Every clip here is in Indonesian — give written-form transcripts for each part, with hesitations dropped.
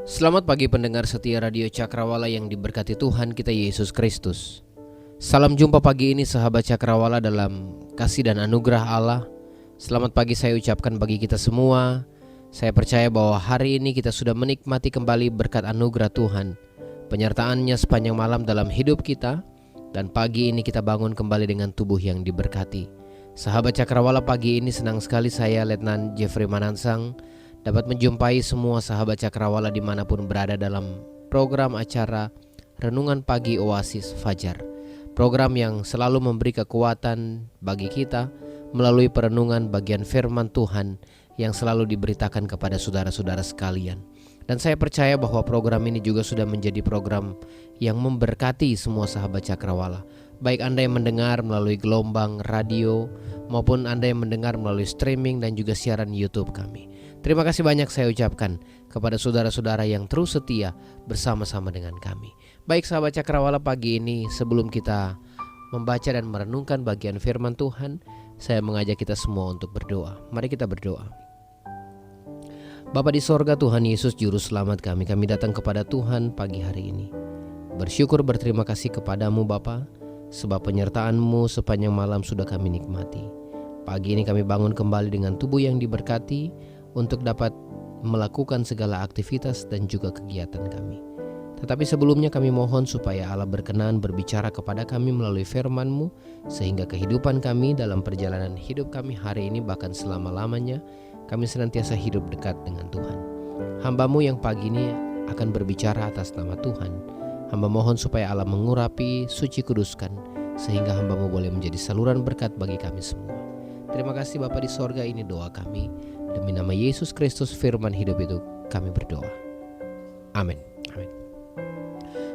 Selamat pagi pendengar setia Radio Cakrawala yang diberkati Tuhan kita Yesus Kristus. Salam jumpa pagi ini sahabat Cakrawala dalam kasih dan anugerah Allah. Selamat pagi saya ucapkan bagi kita semua. Saya percaya bahwa hari ini kita sudah menikmati kembali berkat anugerah Tuhan, penyertaannya sepanjang malam dalam hidup kita. Dan pagi ini kita bangun kembali dengan tubuh yang diberkati. Sahabat Cakrawala, pagi ini senang sekali saya Letnan Jeffrey Manansang dapat menjumpai semua sahabat Cakrawala dimanapun berada dalam program acara Renungan Pagi Oasis Fajar. Program yang selalu memberi kekuatan bagi kita melalui perenungan bagian firman Tuhan yang selalu diberitakan kepada saudara-saudara sekalian. Dan saya percaya bahwa program ini juga sudah menjadi program yang memberkati semua sahabat Cakrawala. Baik Anda yang mendengar melalui gelombang radio maupun Anda yang mendengar melalui streaming dan juga siaran YouTube kami. Terima kasih banyak saya ucapkan kepada saudara-saudara yang terus setia bersama-sama dengan kami. Baik sahabat Cakrawala, pagi ini sebelum kita membaca dan merenungkan bagian firman Tuhan, saya mengajak kita semua untuk berdoa. Mari kita berdoa. Bapa di sorga, Tuhan Yesus Juru Selamat kami datang kepada Tuhan pagi hari ini. Bersyukur berterima kasih kepadamu Bapa, sebab penyertaan-Mu sepanjang malam sudah kami nikmati. Pagi ini kami bangun kembali dengan tubuh yang diberkati untuk dapat melakukan segala aktivitas dan juga kegiatan kami. Tetapi sebelumnya kami mohon supaya Allah berkenan berbicara kepada kami melalui firman-Mu, sehingga kehidupan kami dalam perjalanan hidup kami hari ini bahkan selama-lamanya kami senantiasa hidup dekat dengan Tuhan. Hamba-Mu yang pagi ini akan berbicara atas nama Tuhan. Hamba mohon supaya Allah mengurapi, suci kuduskan, sehingga hamba-Mu boleh menjadi saluran berkat bagi kami semua. Terima kasih Bapa di sorga, ini doa kami. Demi nama Yesus Kristus firman hidup itu kami berdoa. Amin. Amin.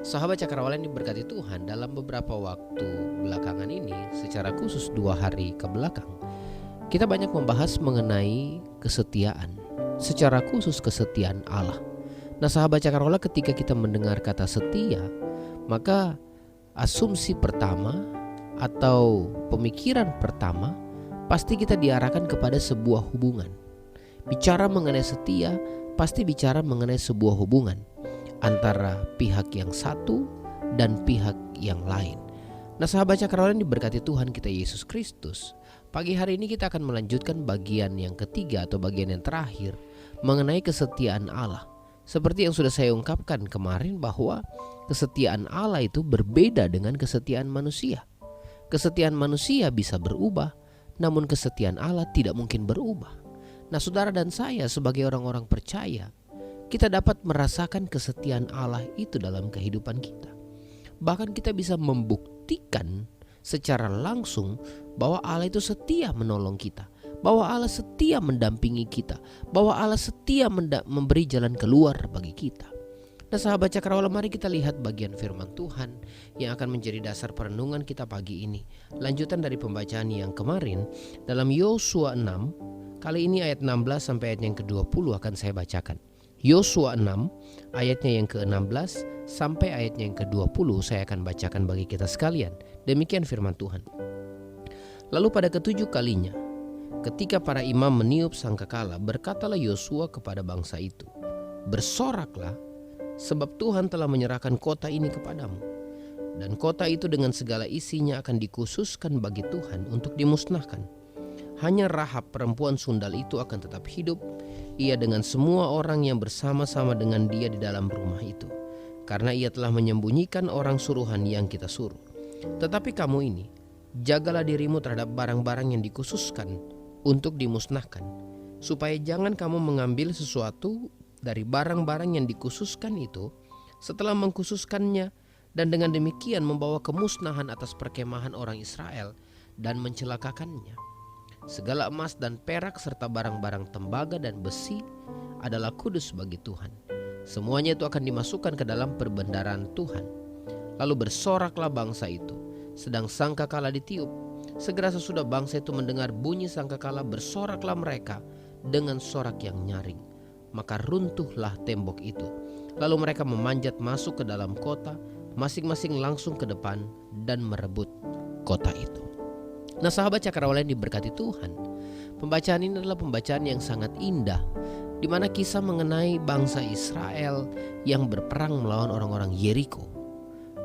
Sahabat Cakrawala yang diberkati Tuhan, dalam beberapa waktu belakangan ini, secara khusus 2 hari ke belakang, kita banyak membahas mengenai kesetiaan, secara khusus kesetiaan Allah. Nah sahabat Cakrawala, ketika kita mendengar kata setia, maka asumsi pertama atau pemikiran pertama pasti kita diarahkan kepada sebuah hubungan. Bicara mengenai setia, pasti bicara mengenai sebuah hubungan antara pihak yang satu dan pihak yang lain. Nah sahabat Cakrawala yang diberkati Tuhan kita Yesus Kristus, pagi hari ini kita akan melanjutkan bagian yang ketiga atau bagian yang terakhir mengenai kesetiaan Allah. Seperti yang sudah saya ungkapkan kemarin bahwa kesetiaan Allah itu berbeda dengan kesetiaan manusia. Kesetiaan manusia bisa berubah, namun kesetiaan Allah tidak mungkin berubah. Nah saudara dan saya sebagai orang-orang percaya, kita dapat merasakan kesetiaan Allah itu dalam kehidupan kita. Bahkan kita bisa membuktikan secara langsung bahwa Allah itu setia menolong kita, bahwa Allah setia mendampingi kita, bahwa Allah setia memberi jalan keluar bagi kita. Nah sahabat Cakrawala, mari kita lihat bagian firman Tuhan yang akan menjadi dasar perenungan kita pagi ini. Lanjutan dari pembacaan yang kemarin dalam Yosua 6. Kali ini ayat 16 sampai ayat yang ke-20 akan saya bacakan. Yosua 6 ayatnya yang ke-16 sampai ayatnya yang ke-20 saya akan bacakan bagi kita sekalian. Demikian firman Tuhan. Lalu pada ketujuh kalinya, ketika para imam meniup sangkakala, berkatalah Yosua kepada bangsa itu, "Bersoraklah, sebab Tuhan telah menyerahkan kota ini kepadamu. Dan kota itu dengan segala isinya akan dikhususkan bagi Tuhan untuk dimusnahkan. Hanya Rahab perempuan sundal itu akan tetap hidup, ia dengan semua orang yang bersama-sama dengan dia di dalam rumah itu, karena ia telah menyembunyikan orang suruhan yang kita suruh. Tetapi kamu ini, jagalah dirimu terhadap barang-barang yang dikhususkan untuk dimusnahkan, supaya jangan kamu mengambil sesuatu dari barang-barang yang dikhususkan itu setelah mengkhususkannya, dan dengan demikian membawa kemusnahan atas perkemahan orang Israel dan mencelakakannya. Segala emas dan perak serta barang-barang tembaga dan besi adalah kudus bagi Tuhan. Semuanya itu akan dimasukkan ke dalam perbendaharaan Tuhan. Lalu bersoraklah bangsa itu, sedang sangkakala ditiup. Segera sesudah bangsa itu mendengar bunyi sangkakala, bersoraklah mereka dengan sorak yang nyaring. Maka runtuhlah tembok itu. Lalu mereka memanjat masuk ke dalam kota, masing-masing langsung ke depan dan merebut kota itu." Nah sahabat Cakrawala yang diberkati Tuhan, pembacaan ini adalah pembacaan yang sangat indah di mana kisah mengenai bangsa Israel yang berperang melawan orang-orang Yeriko.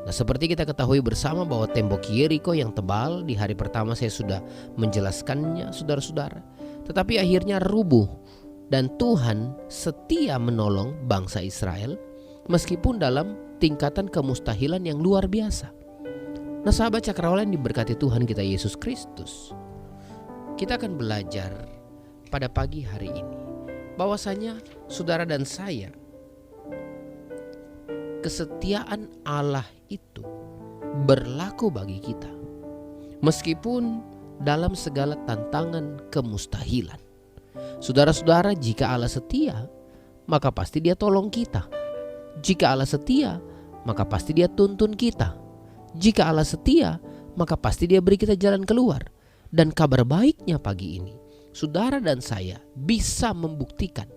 Nah, seperti kita ketahui bersama bahwa tembok Yeriko yang tebal, di hari pertama saya sudah menjelaskannya, saudara-saudara. Tetapi akhirnya rubuh, dan Tuhan setia menolong bangsa Israel meskipun dalam tingkatan kemustahilan yang luar biasa. Nah, sahabat Cakrawala yang diberkati Tuhan kita Yesus Kristus, kita akan belajar pada pagi hari ini bahwasanya saudara dan saya, kesetiaan Allah itu berlaku bagi kita meskipun dalam segala tantangan kemustahilan. Saudara-saudara, jika Allah setia, maka pasti Dia tolong kita. Jika Allah setia, maka pasti Dia tuntun kita. Jika Allah setia, maka pasti Dia beri kita jalan keluar. Dan kabar baiknya pagi ini, saudara dan saya bisa membuktikan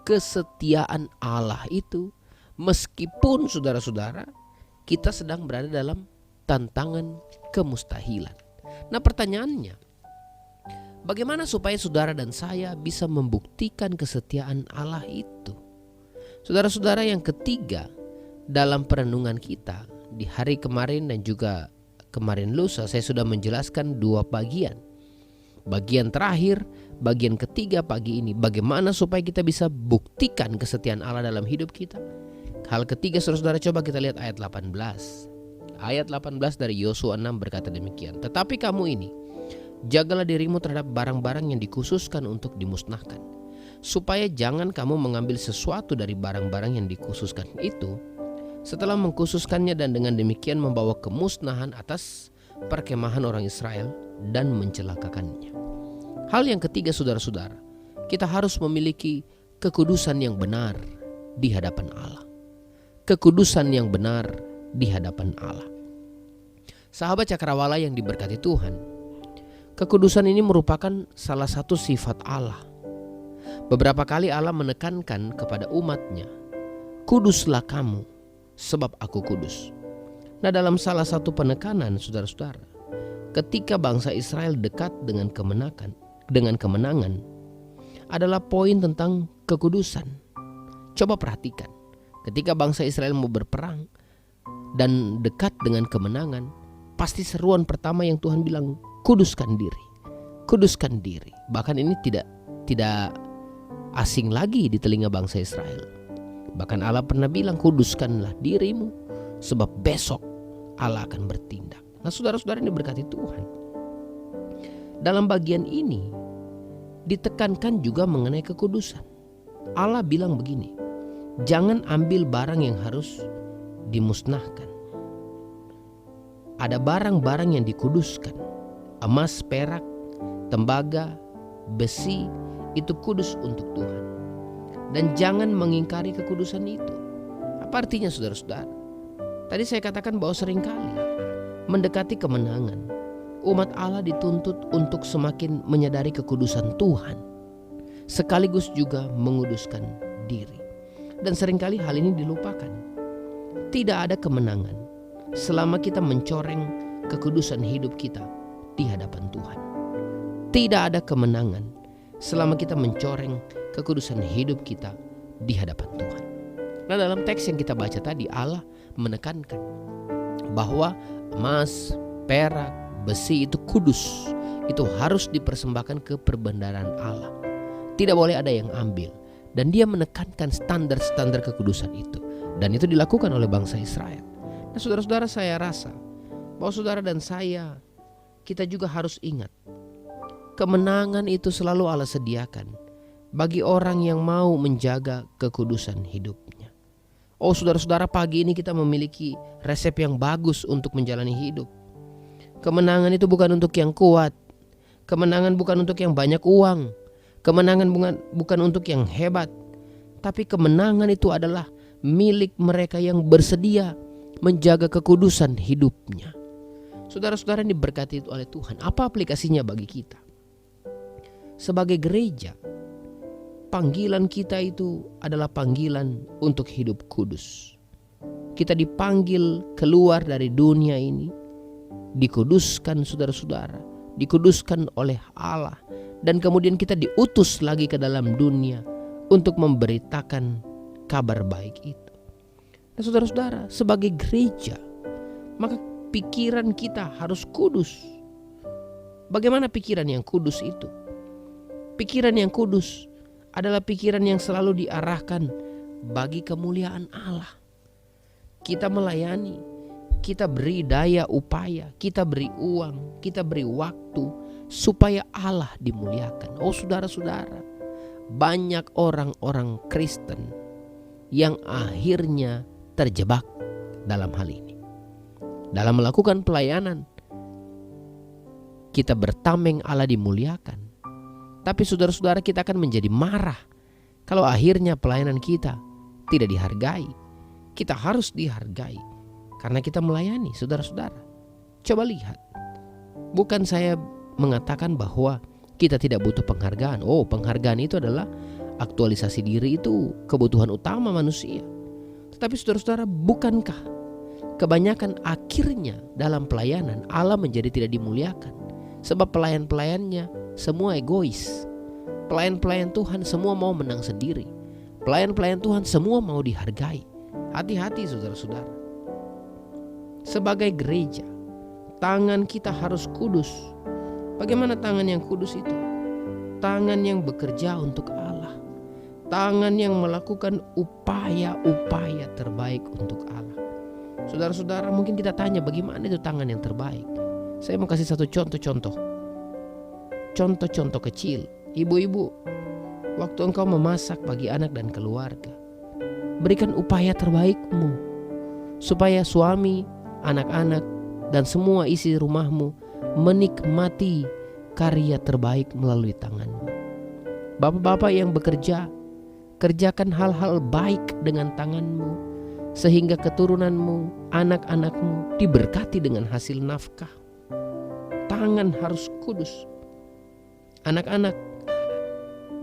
kesetiaan Allah itu meskipun saudara-saudara kita sedang berada dalam tantangan kemustahilan. Nah, pertanyaannya, bagaimana supaya saudara dan saya bisa membuktikan kesetiaan Allah itu? Saudara-saudara, yang ketiga dalam perenungan kita di hari kemarin dan juga kemarin lusa, saya sudah menjelaskan dua bagian. Bagian terakhir, bagian ketiga pagi ini, bagaimana supaya kita bisa buktikan kesetiaan Allah dalam hidup kita. Hal ketiga, saudara-saudara, coba kita lihat ayat 18. Ayat 18 dari Yosua 6 berkata demikian. Tetapi kamu ini, jagalah dirimu terhadap barang-barang yang dikhususkan untuk dimusnahkan, supaya jangan kamu mengambil sesuatu dari barang-barang yang dikhususkan itu, setelah mengkhususkannya dan dengan demikian membawa kemusnahan atas perkemahan orang Israel dan mencelakakannya. Hal yang ketiga, saudara-saudara, kita harus memiliki kekudusan yang benar di hadapan Allah. Kekudusan yang benar di hadapan Allah. Sahabat Cakrawala yang diberkati Tuhan, kekudusan ini merupakan salah satu sifat Allah. Beberapa kali Allah menekankan kepada umatnya, kuduslah kamu sebab aku kudus. Nah, dalam salah satu penekanan, saudara-saudara, ketika bangsa Israel dekat dengan kemenangan adalah poin tentang kekudusan. Coba perhatikan, ketika bangsa Israel mau berperang dan dekat dengan kemenangan, pasti seruan pertama yang Tuhan bilang, kuduskan diri. Kuduskan diri. Bahkan ini tidak asing lagi di telinga bangsa Israel. Bahkan Allah pernah bilang, kuduskanlah dirimu sebab besok Allah akan bertindak. Nah, saudara-saudara yang diberkati Tuhan, dalam bagian ini ditekankan juga mengenai kekudusan. Allah bilang begini, jangan ambil barang yang harus dimusnahkan. Ada barang-barang yang dikuduskan. Emas, perak, tembaga, besi, itu kudus untuk Tuhan. Dan jangan mengingkari kekudusan itu. Apa artinya, saudara-saudara? Tadi saya katakan bahwa seringkali mendekati kemenangan, umat Allah dituntut untuk semakin menyadari kekudusan Tuhan, sekaligus juga menguduskan diri. Dan seringkali hal ini dilupakan. Tidak ada kemenangan selama kita mencoreng kekudusan hidup kita di hadapan Tuhan. Tidak ada kemenangan selama kita mencoreng kekudusan hidup kita di hadapan Tuhan. Nah, dalam teks yang kita baca tadi, Allah menekankan bahwa emas, perak, besi itu kudus. Itu harus dipersembahkan ke perbendaharaan Allah. Tidak boleh ada yang ambil. Dan dia menekankan standar-standar kekudusan itu. Dan itu dilakukan oleh bangsa Israel. Nah, saudara-saudara, saya rasa bahwa saudara dan saya, kita juga harus ingat, kemenangan itu selalu Allah sediakan bagi orang yang mau menjaga kekudusan hidupnya. Oh, saudara-saudara, pagi ini kita memiliki resep yang bagus untuk menjalani hidup. Kemenangan itu bukan untuk yang kuat. Kemenangan bukan untuk yang banyak uang. Kemenangan bukan untuk yang hebat. Tapi kemenangan itu adalah milik mereka yang bersedia menjaga kekudusan hidupnya. Saudara-saudara yang diberkati oleh Tuhan, apa aplikasinya bagi kita? Sebagai gereja, panggilan kita itu adalah panggilan untuk hidup kudus. Kita dipanggil keluar dari dunia ini, dikuduskan saudara-saudara, dikuduskan oleh Allah, dan kemudian kita diutus lagi ke dalam dunia untuk memberitakan kabar baik itu. Nah saudara-saudara, sebagai gereja, maka pikiran kita harus kudus. Bagaimana pikiran yang kudus itu? Pikiran yang kudus adalah pikiran yang selalu diarahkan bagi kemuliaan Allah. Kita melayani, kita beri daya upaya, kita beri uang, kita beri waktu supaya Allah dimuliakan. Oh saudara-saudara, banyak orang-orang Kristen yang akhirnya terjebak dalam hal ini. Dalam melakukan pelayanan, kita bertameng Allah dimuliakan. Tapi saudara-saudara, kita akan menjadi marah kalau akhirnya pelayanan kita tidak dihargai. Kita harus dihargai karena kita melayani, saudara-saudara. Coba lihat, bukan saya mengatakan bahwa kita tidak butuh penghargaan. Oh, penghargaan itu adalah aktualisasi diri, itu kebutuhan utama manusia. Tetapi saudara-saudara, bukankah kebanyakan akhirnya dalam pelayanan Allah menjadi tidak dimuliakan? Sebab pelayan-pelayannya semua egois. Pelayan-pelayan Tuhan semua mau menang sendiri. Pelayan-pelayan Tuhan semua mau dihargai. Hati-hati saudara-saudara. Sebagai gereja, tangan kita harus kudus. Bagaimana tangan yang kudus itu? Tangan yang bekerja untuk Allah. Tangan yang melakukan upaya-upaya terbaik untuk Allah. Saudara-saudara, mungkin kita tanya bagaimana itu tangan yang terbaik. Saya mau kasih satu contoh-contoh kecil. Ibu-ibu, waktu engkau memasak bagi anak dan keluarga, berikan upaya terbaikmu supaya suami, anak-anak, dan semua isi rumahmu menikmati karya terbaik melalui tanganmu. Bapak-bapak yang bekerja, kerjakan hal-hal baik dengan tanganmu, sehingga keturunanmu, anak-anakmu diberkati dengan hasil nafkah. Tangan harus kudus. Anak-anak,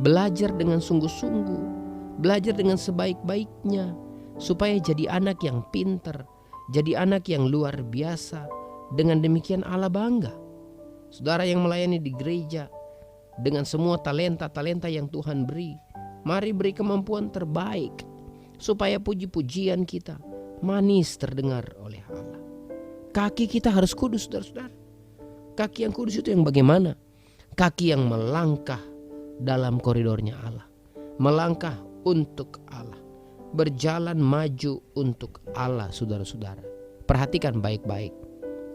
belajar dengan sungguh-sungguh, belajar dengan sebaik-baiknya, supaya jadi anak yang pintar, jadi anak yang luar biasa. Dengan demikian Allah bangga. Saudara yang melayani di gereja, dengan semua talenta-talenta yang Tuhan beri, mari beri kemampuan terbaik, supaya puji-pujian kita manis terdengar oleh Allah. Kaki kita harus kudus, saudara-saudara. Kaki yang kudus itu yang bagaimana? Kaki yang melangkah dalam koridornya Allah, melangkah untuk Allah, berjalan maju untuk Allah. Saudara-saudara, perhatikan baik-baik.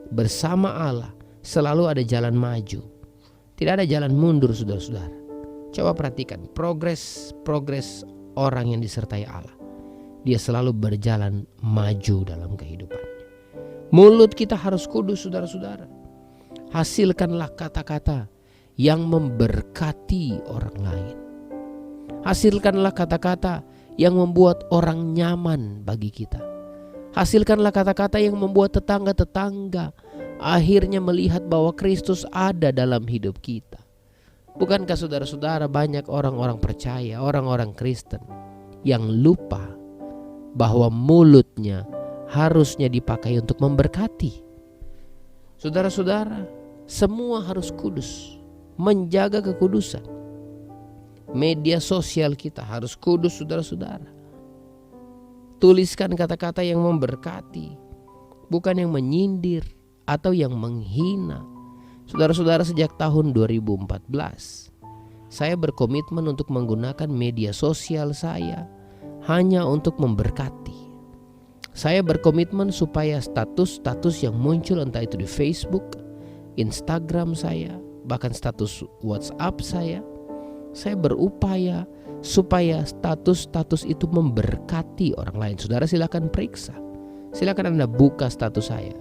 Bersama Allah selalu ada jalan maju, tidak ada jalan mundur, saudara-saudara. Coba perhatikan progres orang yang disertai Allah. Dia selalu berjalan maju dalam kehidupannya. Mulut kita harus kudus, saudara-saudara. Hasilkanlah kata-kata yang memberkati orang lain. Hasilkanlah kata-kata yang membuat orang nyaman bagi kita. Hasilkanlah kata-kata yang membuat tetangga-tetangga akhirnya melihat bahwa Kristus ada dalam hidup kita. Bukankah saudara-saudara, banyak orang-orang percaya, orang-orang Kristen yang lupa bahwa mulutnya harusnya dipakai untuk memberkati. Saudara-saudara, semua harus kudus, menjaga kekudusan. Media sosial kita harus kudus, saudara-saudara. Tuliskan kata-kata yang memberkati, bukan yang menyindir atau yang menghina. Saudara-saudara, sejak tahun 2014 saya berkomitmen untuk menggunakan media sosial saya hanya untuk memberkati. Saya berkomitmen supaya status-status yang muncul, entah itu di Facebook, Instagram saya, bahkan status WhatsApp saya berupaya supaya status-status itu memberkati orang lain. Saudara, silakan periksa. Silakan Anda buka status saya.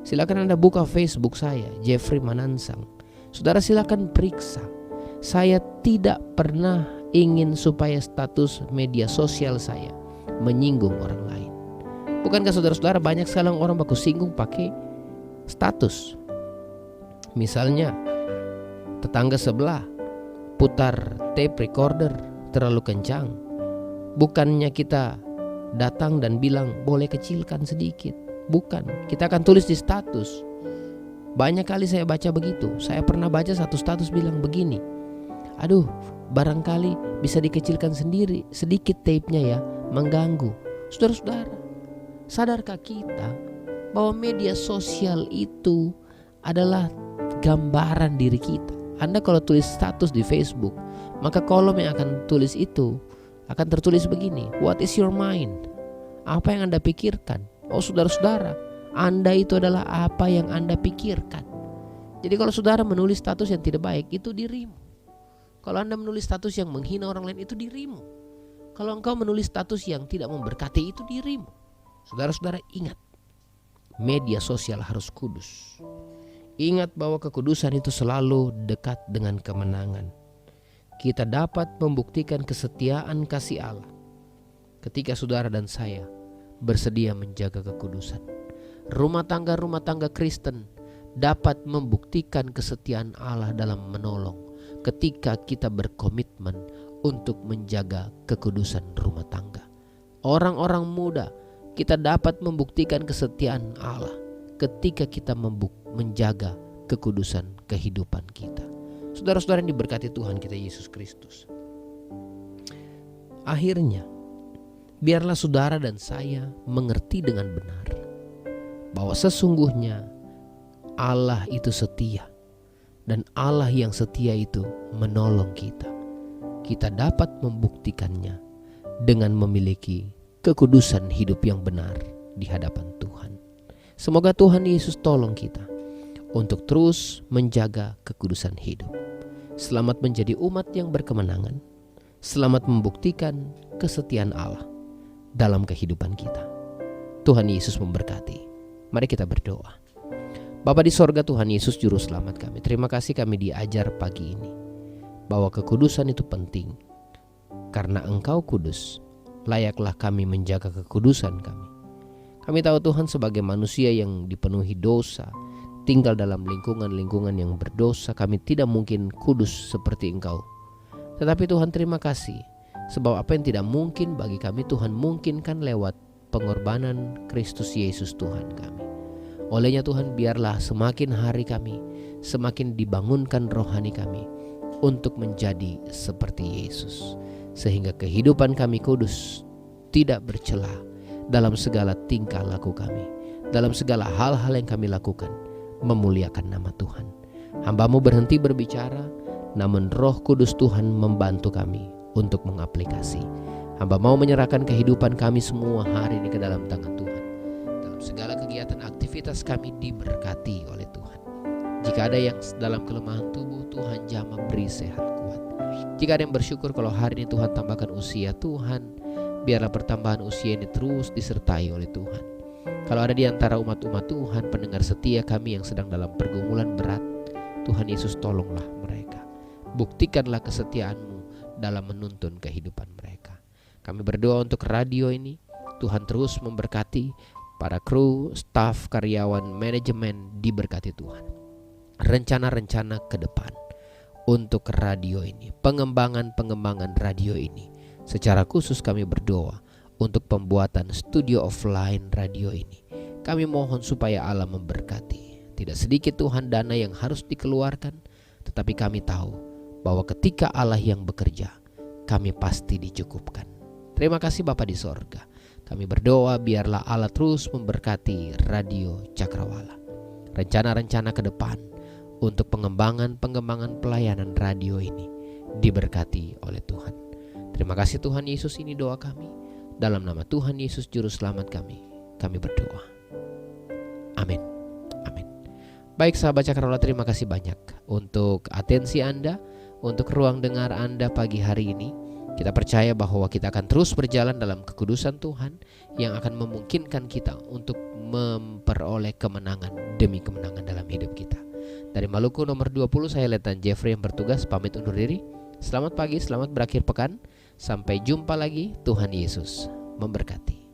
Silakan Anda buka Facebook saya, Jeffrey Manansang. Saudara, silakan periksa. Saya tidak pernah ingin supaya status media sosial saya menyinggung orang lain. Bukankah saudara-saudara, banyak sekali orang baku singgung pakai status. Misalnya tetangga sebelah putar tape recorder terlalu kencang. Bukannya kita datang dan bilang boleh kecilkan sedikit. Bukan, kita akan tulis di status. Banyak kali saya baca begitu. Saya pernah baca satu status bilang begini, aduh, barangkali bisa dikecilkan sendiri sedikit tape-nya ya, mengganggu. Saudara-saudara, sadarkah kita bahwa media sosial itu adalah gambaran diri kita? Anda kalau tulis status di Facebook, maka kolom yang akan tulis itu akan tertulis begini, what is your mind? Apa yang Anda pikirkan? Oh saudara-saudara, Anda itu adalah apa yang Anda pikirkan. Jadi kalau saudara menulis status yang tidak baik, itu dirimu. Kalau Anda menulis status yang menghina orang lain, itu dirimu. Kalau engkau menulis status yang tidak memberkati, itu dirimu. Saudara-saudara ingat, media sosial harus kudus. Ingat bahwa kekudusan itu selalu dekat dengan kemenangan. Kita dapat membuktikan kesetiaan kasih Allah ketika saudara dan saya bersedia menjaga kekudusan. Rumah tangga Kristen dapat membuktikan kesetiaan Allah dalam menolong ketika kita berkomitmen untuk menjaga kekudusan rumah tangga. Orang-orang muda, kita dapat membuktikan kesetiaan Allah ketika kita menjaga kekudusan kehidupan kita. Saudara-saudara yang diberkati Tuhan kita Yesus Kristus, akhirnya biarlah saudara dan saya mengerti dengan benar bahwa sesungguhnya Allah itu setia, dan Allah yang setia itu menolong kita. Kita dapat membuktikannya dengan memiliki kekudusan hidup yang benar di hadapan Tuhan. Semoga Tuhan Yesus tolong kita untuk terus menjaga kekudusan hidup. Selamat menjadi umat yang berkemenangan. Selamat membuktikan kesetiaan Allah dalam kehidupan kita. Tuhan Yesus memberkati. Mari kita berdoa. Bapa di sorga, Tuhan Yesus Juru Selamat kami, terima kasih kami diajar pagi ini bahwa kekudusan itu penting. Karena Engkau kudus, layaklah kami menjaga kekudusan kami. Kami tahu Tuhan, sebagai manusia yang dipenuhi dosa, tinggal dalam lingkungan yang berdosa, kami tidak mungkin kudus seperti Engkau. Tetapi Tuhan, terima kasih, sebab apa yang tidak mungkin bagi kami, Tuhan mungkinkan lewat pengorbanan Kristus Yesus Tuhan kami. Olehnya Tuhan, biarlah semakin hari kami semakin dibangunkan rohani kami untuk menjadi seperti Yesus, sehingga kehidupan kami kudus, tidak bercela dalam segala tingkah laku kami, dalam segala hal-hal yang kami lakukan, memuliakan nama Tuhan. Hamba-Mu berhenti berbicara, namun Roh Kudus Tuhan membantu kami untuk mengaplikasi. Hamba mau menyerahkan kehidupan kami semua hari ini ke dalam tangan Tuhan. Dalam segala kegiatan aktivitas kami diberkati oleh Tuhan. Jika ada yang dalam kelemahan tubuh, Tuhan jamah beri sehat kuat. Jika ada yang bersyukur kalau hari ini Tuhan tambahkan usia, Tuhan biarlah pertambahan usia ini terus disertai oleh Tuhan. Kalau ada di antara umat-umat Tuhan, pendengar setia kami yang sedang dalam pergumulan berat, Tuhan Yesus tolonglah mereka. Buktikanlah kesetiaan-Mu dalam menuntun kehidupan mereka. Kami berdoa untuk radio ini, Tuhan terus memberkati para kru, staf, karyawan, manajemen, diberkati Tuhan. Rencana-rencana ke depan untuk radio ini, pengembangan radio ini. Secara khusus kami berdoa untuk pembuatan studio offline radio ini. Kami mohon supaya Allah memberkati. Tidak sedikit Tuhan dana yang harus dikeluarkan, tetapi kami tahu bahwa ketika Allah yang bekerja, kami pasti dicukupkan. Terima kasih Bapa di sorga. Kami berdoa biarlah Allah terus memberkati Radio Cakrawala. Rencana-rencana ke depan untuk pengembangan pelayanan radio ini diberkati oleh Tuhan. Terima kasih Tuhan Yesus, ini doa kami. Dalam nama Tuhan Yesus Juru Selamat kami berdoa. Amin. Amin. Baik sahabat Cakrawala, terima kasih banyak untuk atensi Anda, untuk ruang dengar Anda pagi hari ini. Kita percaya bahwa kita akan terus berjalan dalam kekudusan Tuhan yang akan memungkinkan kita untuk memperoleh kemenangan demi kemenangan dalam hidup kita. Dari Maluku nomor 20, saya Letnan Jeffrey yang bertugas pamit undur diri. Selamat pagi, selamat berakhir pekan. Sampai jumpa lagi. Tuhan Yesus memberkati.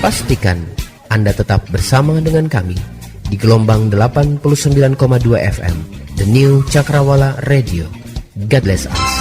Pastikan Anda tetap bersama dengan kami di gelombang 89,2 FM, The New Cakrawala Radio. God bless us.